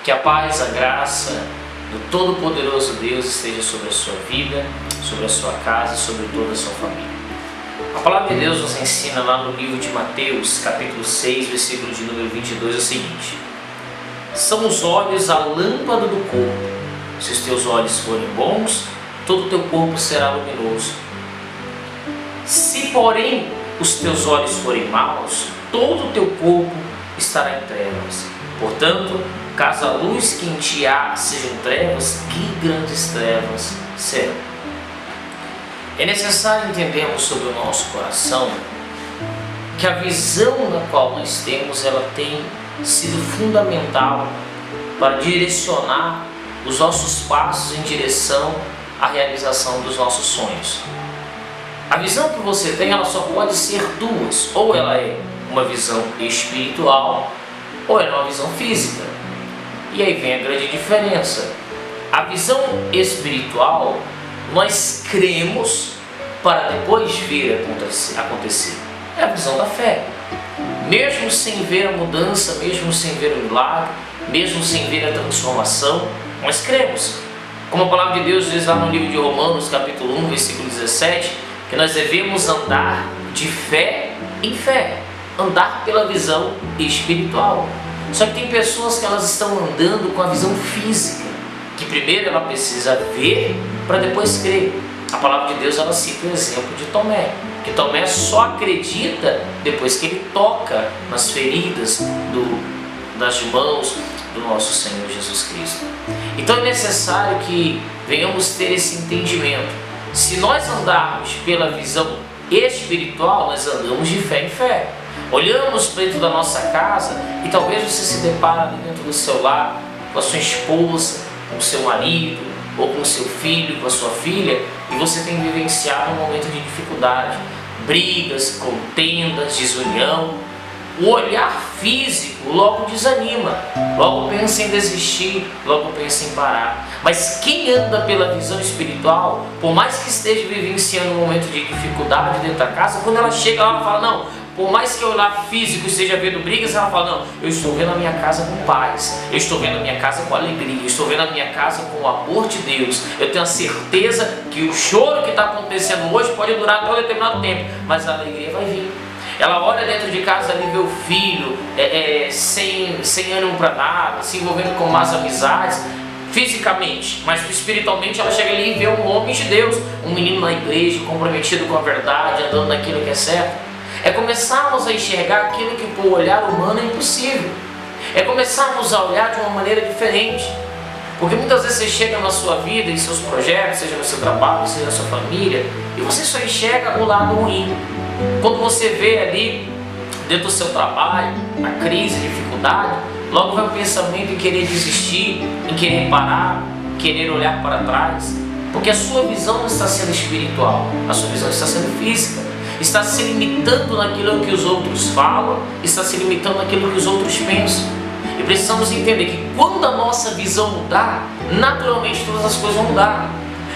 Que a paz, a graça do Todo-Poderoso Deus esteja sobre a sua vida, sobre a sua casa e sobre toda a sua família. A palavra de Deus nos ensina lá no livro de Mateus, capítulo 6, versículo de número 22, o seguinte: são os olhos a lâmpada do corpo. Se os teus olhos forem bons, todo o teu corpo será luminoso. Se, porém, os teus olhos forem maus, todo o teu corpo estará em trevas. Portanto, caso a luz que em ti há sejam trevas, que grandes trevas serão. É necessário entendermos sobre o nosso coração que a visão na qual nós temos, ela tem sido fundamental para direcionar os nossos passos em direção à realização dos nossos sonhos. A visão que você tem, ela só pode ser duas: ou ela é uma visão espiritual, ou ela é uma visão física. E aí vem a grande diferença. A visão espiritual, nós cremos para depois ver acontecer. É a visão da fé. Mesmo sem ver a mudança, mesmo sem ver o milagre, mesmo sem ver a transformação, nós cremos. Como a palavra de Deus diz lá no livro de Romanos, capítulo 1, versículo 17, que nós devemos andar de fé em fé, andar pela visão espiritual. Só que tem pessoas que elas estão andando com a visão física, que primeiro ela precisa ver para depois crer. A palavra de Deus, ela cita o exemplo de Tomé, que Tomé só acredita depois que ele toca nas feridas das mãos do nosso Senhor Jesus Cristo. Então é necessário que venhamos ter esse entendimento. Se nós andarmos pela visão espiritual, nós andamos de fé em fé. Olhamos para dentro da nossa casa e talvez você se depara ali dentro do seu lar com a sua esposa, com o seu marido, ou com o seu filho, com a sua filha, e você tem vivenciado um momento de dificuldade, brigas, contendas, desunião. O olhar físico logo desanima, logo pensa em desistir, logo pensa em parar. Mas quem anda pela visão espiritual, por mais que esteja vivenciando um momento de dificuldade dentro da casa, quando ela chega lá, ela fala: não, por mais que o olhar físico esteja vendo brigas, ela fala: não, eu estou vendo a minha casa com paz, eu estou vendo a minha casa com alegria, eu estou vendo a minha casa com o amor de Deus. Eu tenho a certeza que o choro que está acontecendo hoje pode durar até um determinado tempo, mas a alegria vai vir. Ela olha dentro de casa ali, vê o filho sem ânimo para nada, se envolvendo com más amizades, fisicamente, mas espiritualmente ela chega ali e vê um homem de Deus, um menino na igreja, comprometido com a verdade, andando naquilo que é certo. É começarmos a enxergar aquilo que por olhar humano é impossível. É começarmos a olhar de uma maneira diferente. Porque muitas vezes você chega na sua vida, em seus projetos, seja no seu trabalho, seja na sua família, e você só enxerga o lado ruim. Quando você vê ali dentro do seu trabalho a crise, a dificuldade, logo vai o pensamento em querer desistir, em querer parar, querer olhar para trás. Porque a sua visão não está sendo espiritual, a sua visão está sendo física. Está se limitando naquilo que os outros falam, está se limitando naquilo que os outros pensam. E precisamos entender que quando a nossa visão mudar, naturalmente todas as coisas vão mudar.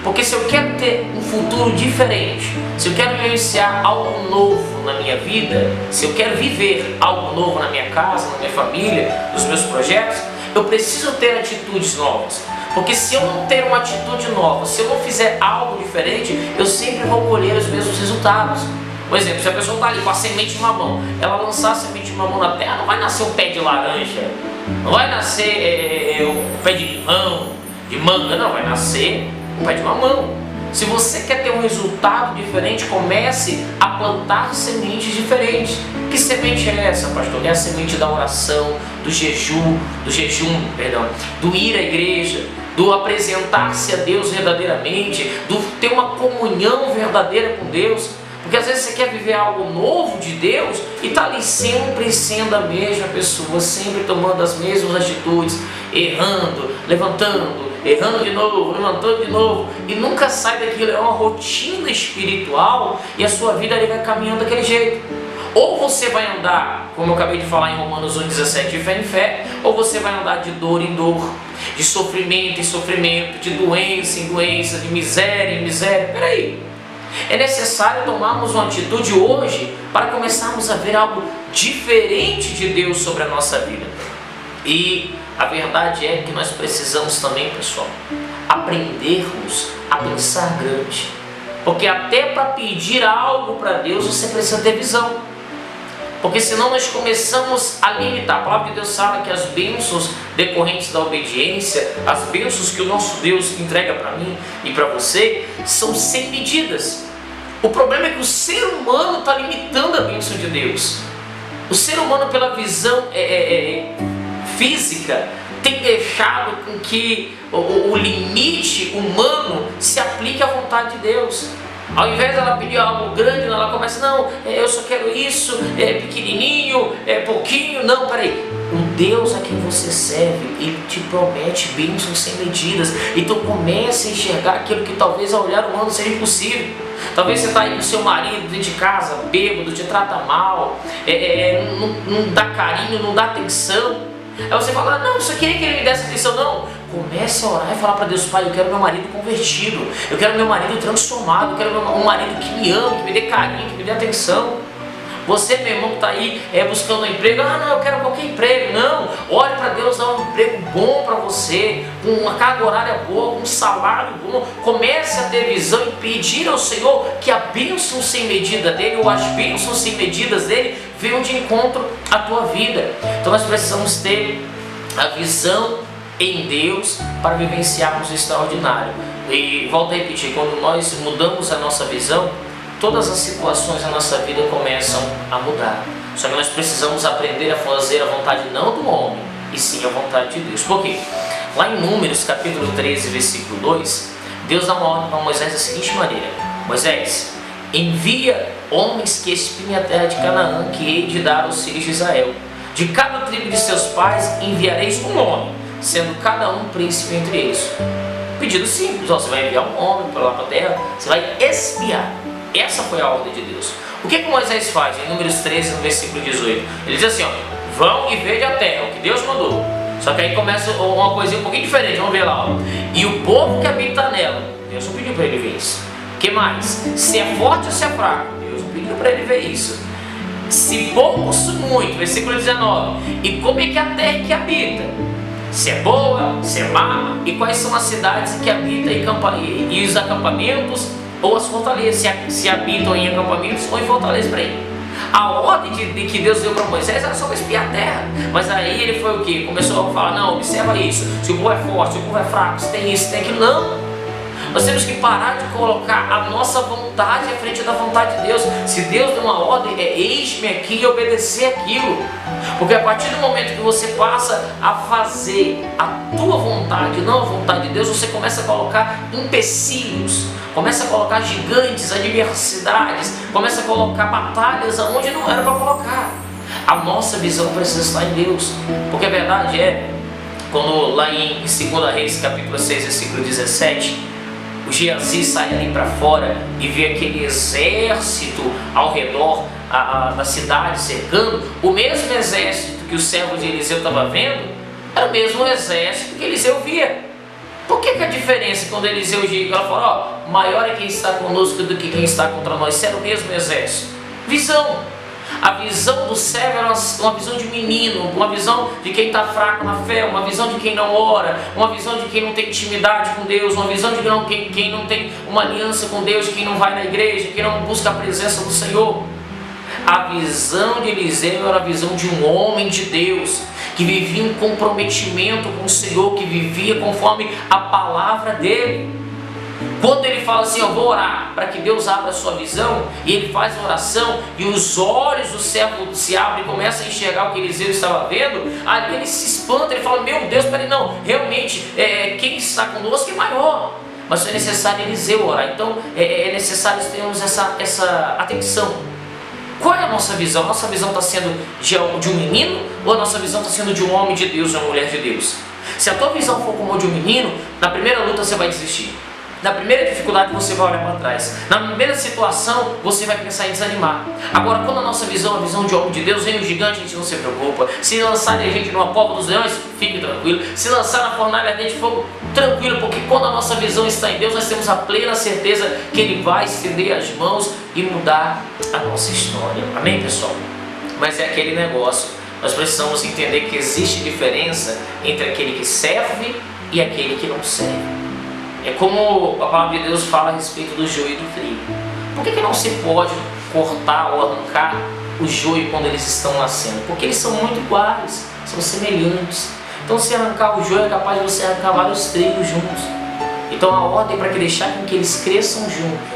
Porque se eu quero ter um futuro diferente, se eu quero vivenciar algo novo na minha vida, se eu quero viver algo novo na minha casa, na minha família, nos meus projetos, eu preciso ter atitudes novas. Porque se eu não ter uma atitude nova, se eu não fizer algo diferente, eu sempre vou colher os mesmos resultados. Por exemplo, se a pessoa está ali com a semente de mamão, ela lançar a semente de mamão na terra, não vai nascer um pé de laranja, não vai nascer um pé de limão, de manga, não, vai nascer um pé de mamão. Se você quer ter um resultado diferente, comece a plantar sementes diferentes. Que semente é essa, pastor? É a semente da oração, do jejum, do ir à igreja, do apresentar-se a Deus verdadeiramente, do ter uma comunhão verdadeira com Deus. Porque às vezes você quer viver algo novo de Deus e está ali sempre sendo a mesma pessoa, sempre tomando as mesmas atitudes, errando, levantando, errando de novo, levantando de novo, e nunca sai daquilo. É uma rotina espiritual e a sua vida ali vai caminhando daquele jeito. Ou você vai andar, como eu acabei de falar em Romanos 1,17, de fé em fé, ou você vai andar de dor em dor, de sofrimento em sofrimento, de doença em doença, de miséria em miséria. Peraí, é necessário tomarmos uma atitude hoje para começarmos a ver algo diferente de Deus sobre a nossa vida. E a verdade é que nós precisamos também, pessoal, aprendermos a pensar grande. Porque até para pedir algo para Deus você precisa ter visão. Porque senão nós começamos a limitar. A palavra de Deus fala que as bênçãos decorrentes da obediência, as bênçãos que o nosso Deus entrega para mim e para você, são sem medidas. O problema é que o ser humano está limitando a bênção de Deus. O ser humano, pela visão física, tem deixado com que o limite humano se aplique à vontade de Deus. Ao invés dela pedir algo grande, ela começa, não, eu só quero isso, pequenininho, pouquinho. Não, peraí, o Deus a quem você serve, Ele te promete bênçãos sem medidas. Então comece a enxergar aquilo que talvez ao olhar humano seja impossível. Talvez você está aí com seu marido dentro de casa, bêbado, te trata mal, não dá carinho, não dá atenção. Aí você fala, não, eu só queria que ele me desse atenção. Não, comece a orar e falar para Deus, Pai, eu quero meu marido convertido, eu quero meu marido transformado, eu quero um marido que me ame, que me dê carinho, que me dê atenção. Você, meu irmão, que está aí buscando um emprego, não, eu quero qualquer emprego. Não, ore para Deus dar um emprego bom para você, com uma carga horária boa, com um salário bom. Comece a ter visão e pedir ao Senhor que a bênção sem medida dele, ou as bênçãos sem medidas dele, venham de encontro à tua vida. Então nós precisamos ter a visão em Deus para vivenciarmos o extraordinário. E volto a repetir, quando nós mudamos a nossa visão, todas as situações da nossa vida começam a mudar. Só que nós precisamos aprender a fazer a vontade não do homem, e sim a vontade de Deus. Por quê? Lá em Números, capítulo 13, versículo 2, Deus dá uma ordem para Moisés da seguinte maneira: Moisés, envia homens que espiem a terra de Canaã, que hei de dar aos filhos de Israel. De cada tribo de seus pais enviareis um homem, sendo cada um príncipe entre eles. Pedido simples, você vai enviar um homem para lá para a terra, você vai espiar. Essa foi a ordem de Deus. O que Moisés faz em Números 13, no versículo 18? Ele diz assim, vão e vede a terra, o que Deus mandou. Só que aí começa uma coisinha um pouquinho diferente, vamos ver lá. E o povo que habita nela, Deus não pediu para ele ver isso. O que mais? Se é forte ou se é fraco, Deus não pediu para ele ver isso. Se pouco ou se muito, versículo 19. E como é que a terra que habita? Se é boa, se é má, e quais são as cidades que habitam e os acampamentos ou as fortalezas, se habitam em acampamentos ou em fortalezas para ele. A ordem de que Deus deu para Moisés era só para espiar a terra. Mas aí ele foi o que? Começou a falar, não, observa isso, se o povo é forte, se o povo é fraco, se tem isso, se tem aquilo. Não. Nós temos que parar de colocar a nossa vontade à frente da vontade de Deus. Se Deus deu uma ordem, eis-me aqui e obedecer aquilo. Porque a partir do momento que você passa a fazer a tua vontade, não a vontade de Deus, você começa a colocar empecilhos, começa a colocar gigantes, adversidades, começa a colocar batalhas aonde não era para colocar. A nossa visão precisa estar em Deus. Porque a verdade é, quando lá em 2 Reis, capítulo 6, versículo 17, o Geazi sai ali para fora e vê aquele exército ao redor da cidade cercando. O mesmo exército que o servo de Eliseu estava vendo era o mesmo exército que Eliseu via. Por que a diferença quando Eliseu fala, maior é quem está conosco do que quem está contra nós? Isso era o mesmo exército. Visão. A visão do servo era uma visão de menino, uma visão de quem está fraco na fé, uma visão de quem não ora, uma visão de quem não tem intimidade com Deus, uma visão de quem não tem uma aliança com Deus, quem não vai na igreja, quem não busca a presença do Senhor. A visão de Eliseu era a visão de um homem de Deus, que vivia em comprometimento com o Senhor, que vivia conforme a palavra dele. Quando ele fala assim, eu vou orar para que Deus abra a sua visão, e ele faz a oração, e os olhos do servo se abrem e começa a enxergar o que Eliseu estava vendo, aí ele se espanta, ele fala, meu Deus, peraí, não, realmente, quem está conosco é maior. Mas é necessário Eliseu orar, então é necessário termos essa atenção. Qual é a nossa visão? A nossa visão está sendo de um menino, ou a nossa visão está sendo de um homem de Deus, de uma mulher de Deus? Se a tua visão for como a de um menino, na primeira luta você vai desistir. Na primeira dificuldade você vai olhar para trás. Na primeira situação você vai pensar em desanimar. Agora, quando a nossa visão é a visão de homem de Deus, vem o gigante, a gente não se preocupa. Se lançarem a gente numa cova dos leões, fique tranquilo. Se lançar na fornalha ardente de fogo, tranquilo, porque quando a nossa visão está em Deus, nós temos a plena certeza que Ele vai estender as mãos e mudar a nossa história. Amém, pessoal? Mas é aquele negócio. Nós precisamos entender que existe diferença entre aquele que serve e aquele que não serve. É como a palavra de Deus fala a respeito do joio e do trigo. Por que não se pode cortar ou arrancar o joio quando eles estão nascendo? Porque eles são muito iguais, são semelhantes. Então, se arrancar o joio, é capaz de você arrancar vários trigos juntos. Então, a ordem é para que deixar com que eles cresçam juntos.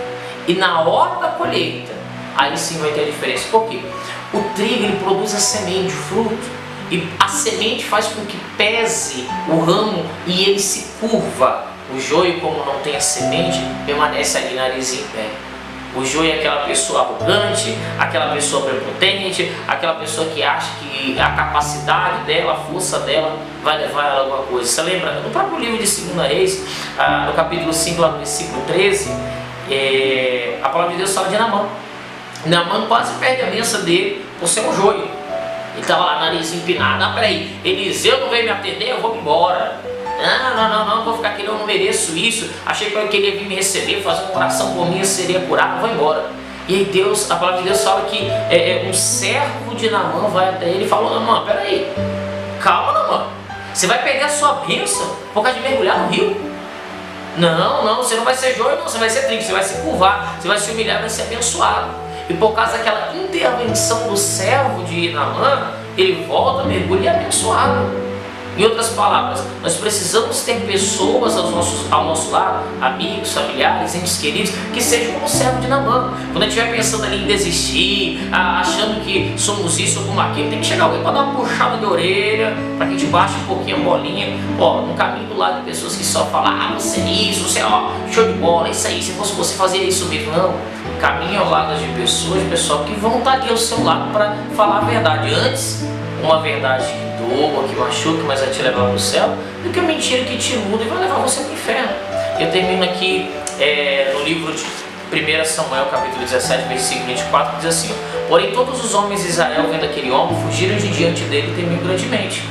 E na hora da colheita, aí sim vai ter a diferença. Por quê? O trigo ele produz a semente, o fruto. E a semente faz com que pese o ramo e ele se curva. O joio, como não tem a semente, permanece ali nariz em pé. O joio é aquela pessoa arrogante, aquela pessoa prepotente, aquela pessoa que acha que a capacidade dela, a força dela vai levar ela a alguma coisa. Você lembra? No próprio livro de 2 Reis, no capítulo 5, lá no versículo 13, a palavra de Deus fala de Naamã. Naamã quase perde a bênção dele por ser um joio. Ele estava lá, nariz empinado. Ah, peraí, Eliseu não veio me atender, eu vou embora. Não, vou ficar aqui, eu não mereço isso. Achei que ele ia vir me receber, fazer uma oração por mim, eu seria curado, vou embora. E aí Deus, a palavra de Deus fala que um servo de Naamã vai até ele e falou: Naamã, peraí, calma, Naamã, você vai perder a sua bênção por causa de mergulhar no rio? Não, você não vai ser joio, não, você vai ser trigo, você vai se curvar, você vai se humilhar, vai ser abençoado. E por causa daquela intervenção do servo de Naamã, ele volta, mergulha e é abençoado. Em outras palavras, nós precisamos ter pessoas ao nosso lado, amigos, familiares, entes queridos, que sejam como o servo de Naamã. Quando a gente estiver pensando ali em desistir, achando que somos isso ou como aquilo, tem que chegar alguém para dar uma puxada de orelha, para que a gente baixe um pouquinho a bolinha. No caminho do lado de pessoas que só falam: você é isso, você é show de bola, isso aí, se fosse você fazia isso mesmo. Não, caminho ao lado de pessoas, pessoal que vão estar ali ao seu lado para falar a verdade. Antes, uma verdade que doa, que machuca, mas vai te levar para o céu, do que uma mentira que te muda e vai levar você para o inferno. Eu termino aqui no livro de 1 Samuel, capítulo 17, versículo 24, que diz assim: porém todos os homens de Israel, vendo aquele homem, fugiram de diante dele e temiam grandemente.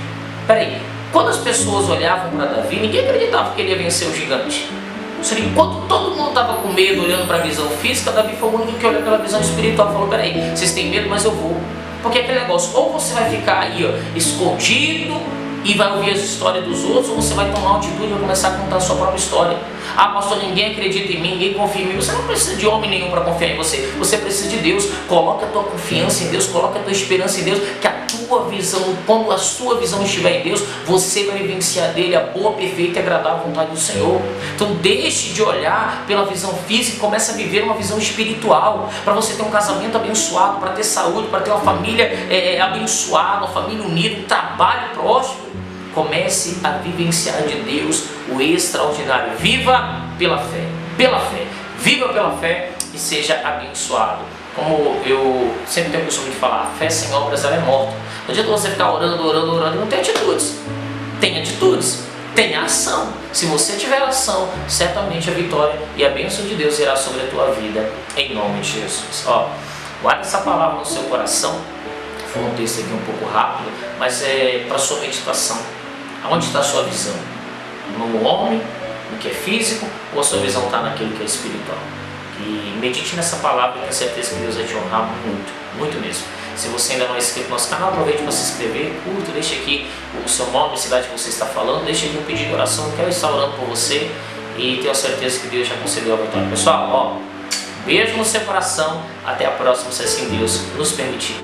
Peraí, quando as pessoas olhavam para Davi, ninguém acreditava que ele ia vencer o gigante. Enquanto todo mundo estava com medo, olhando para a visão física, Davi foi o único que olhou pela visão espiritual e falou: peraí, vocês têm medo, mas eu vou. Porque aquele negócio, ou você vai ficar aí escondido e vai ouvir as histórias dos outros, ou você vai tomar altitude e vai começar a contar a sua própria história. Ah, pastor, ninguém acredita em mim, ninguém confia em mim. Você não precisa de homem nenhum para confiar em você. Você precisa de Deus. Coloca a tua confiança em Deus, coloca a tua esperança em Deus, que a tua visão, quando a sua visão estiver em Deus, você vai vivenciar dele a boa, perfeita e agradável vontade do Senhor. Então deixe de olhar pela visão física e comece a viver uma visão espiritual, para você ter um casamento abençoado, para ter saúde, para ter uma família abençoada, uma família unida, um trabalho próspero. Comece a vivenciar de Deus o extraordinário. Viva pela fé, viva pela fé e seja abençoado. Como eu sempre tenho o costume de falar, a fé sem obras ela é morta. Não adianta você ficar orando e não ter atitudes. Tem atitudes, tem ação. Se você tiver ação, certamente a vitória e a bênção de Deus irá sobre a tua vida, em nome de Jesus. Guarda essa palavra no seu coração. Foi um texto aqui um pouco rápido, mas é para sua meditação. Aonde está a sua visão? No homem, no que é físico, ou a sua visão está naquilo que é espiritual? E medite nessa palavra e tenho certeza que Deus vai te honrar muito, muito mesmo. Se você ainda não é inscrito no nosso canal, aproveite para se inscrever, curta, deixe aqui o seu nome, a cidade que você está falando, deixe aqui um pedido de oração, eu quero estar orando por você e tenho certeza que Deus já concedeu a vitória. Pessoal, beijo no seu coração, até a próxima, se assim Deus nos permitir.